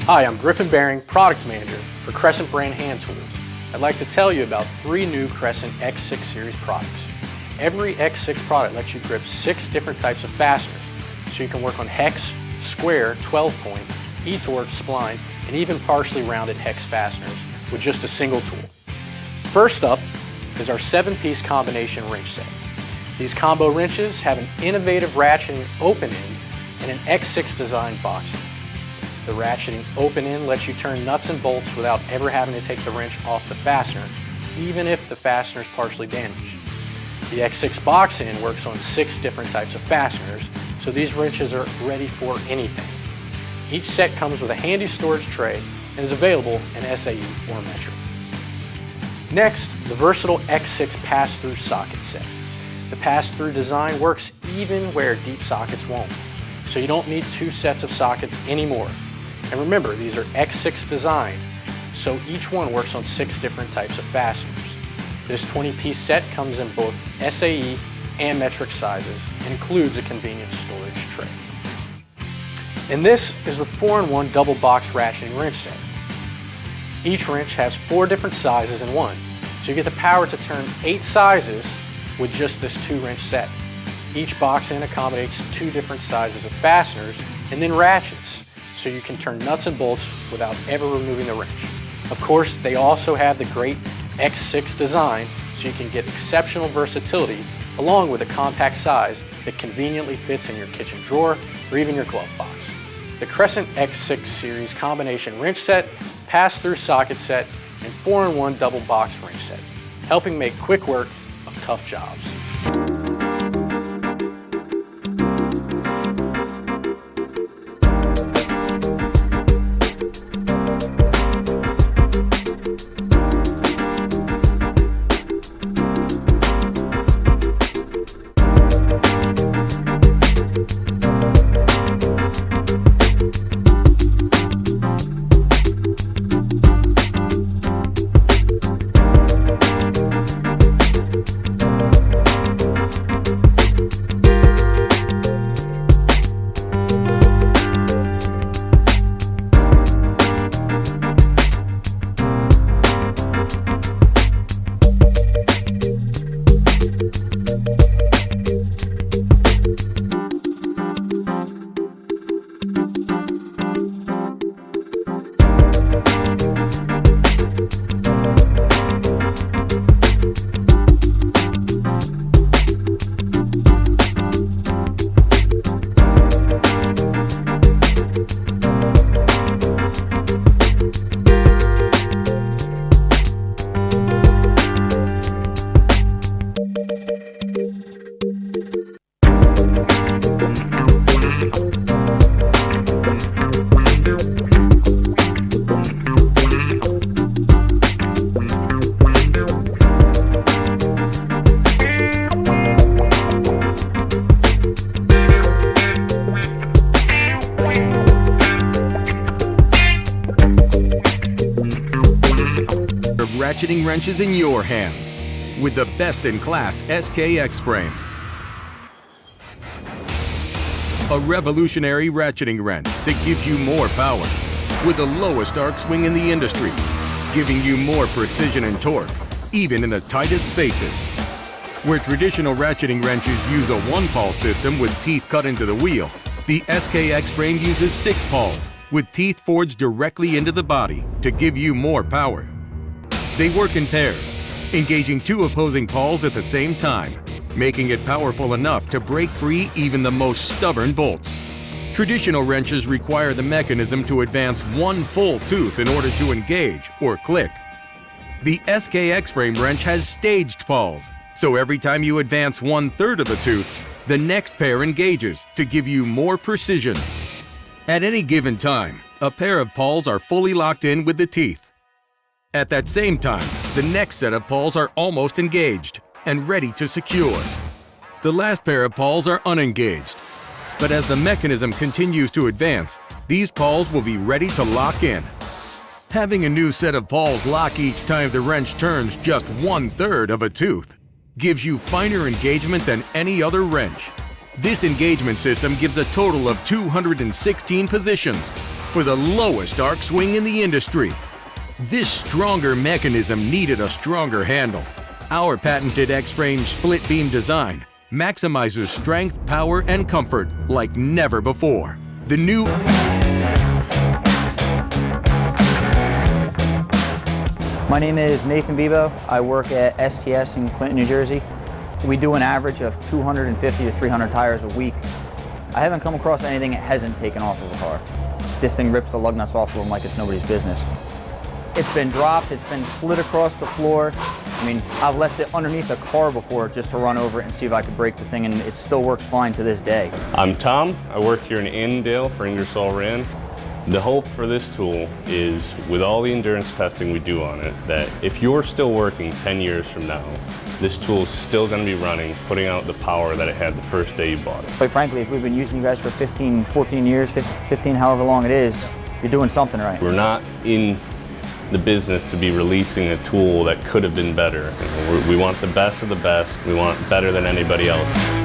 Hi, I'm Griffin Baring, Product Manager for Crescent Brand Hand Tools. I'd like to tell you about 3 new Crescent X6 series products. Every X6 product lets you grip 6 different types of fasteners, so you can work on hex, square, 12-point, E-torque, spline, and even partially rounded hex fasteners with just a single tool. First up is our 7-piece combination wrench set. These combo wrenches have an innovative ratcheting open end and an X6 design box end. The ratcheting open end lets you turn nuts and bolts without ever having to take the wrench off the fastener, even if the fastener is partially damaged. The X6 box end works on 6 different types of fasteners, so these wrenches are ready for anything. Each set comes with a handy storage tray and is available in SAE or metric. Next, the versatile X6 pass-through socket set. The pass-through design works even where deep sockets won't, so you don't need 2 sets of sockets anymore. And remember, these are X6 designed, so each one works on 6 different types of fasteners. This 20-piece set comes in both SAE and metric sizes and includes a convenient storage tray. And this is the 4-in-1 double box ratcheting wrench set. Each wrench has 4 different sizes in one, so you get the power to turn 8 sizes with just this 2-wrench set. Each box end accommodates 2 different sizes of fasteners and then ratchets, so you can turn nuts and bolts without ever removing the wrench. Of course, they also have the great X6 design, so you can get exceptional versatility along with a compact size that conveniently fits in your kitchen drawer or even your glove box. The Crescent X6 series combination wrench set, pass-through socket set, and 4-in-1 double box wrench set, helping make quick work of tough jobs. Racheting wrenches in your hands with the best-in-class SKX frame. A revolutionary ratcheting wrench that gives you more power with the lowest arc swing in the industry, giving you more precision and torque, even in the tightest spaces. Where traditional ratcheting wrenches use a 1-pawl system with teeth cut into the wheel, the SKX frame uses 6 pawls with teeth forged directly into the body to give you more power. They work in pairs, engaging 2 opposing pawls at the same time, making it powerful enough to break free even the most stubborn bolts. Traditional wrenches require the mechanism to advance 1 full tooth in order to engage or click. The SKX frame wrench has staged pawls, so every time you advance 1/3 of the tooth, the next pair engages to give you more precision. At any given time, a pair of pawls are fully locked in with the teeth. At that same time, the next set of pawls are almost engaged and ready to secure. The last pair of pawls are unengaged, but as the mechanism continues to advance, these pawls will be ready to lock in. Having a new set of pawls lock each time the wrench turns just 1/3 of a tooth gives you finer engagement than any other wrench. This engagement system gives a total of 216 positions, for the lowest arc swing in the industry. This stronger mechanism needed a stronger handle. Our patented X-frame split beam design maximizes strength, power, and comfort like never before. The new My name is Nathan Bebo. I work at STS in Clinton, New Jersey. We do an average of 250 to 300 tires a week. I haven't come across anything that hasn't taken off of a car. This thing rips the lug nuts off of them like it's nobody's business. It's been dropped, it's been slid across the floor. I mean, I've left it underneath a car before just to run over it and see if I could break the thing, and it still works fine to this day. I'm Tom. I work here in Annandale for Ingersoll Rand. The hope for this tool is, with all the endurance testing we do on it, that if you're still working 10 years from now, this tool is still going to be running, putting out the power that it had the first day you bought it. Quite frankly, if we've been using you guys for 15, 14 years, 15, however long it is, you're doing something right. We're not in the business to be releasing a tool that could have been better. We want the best of the best. We want better than anybody else.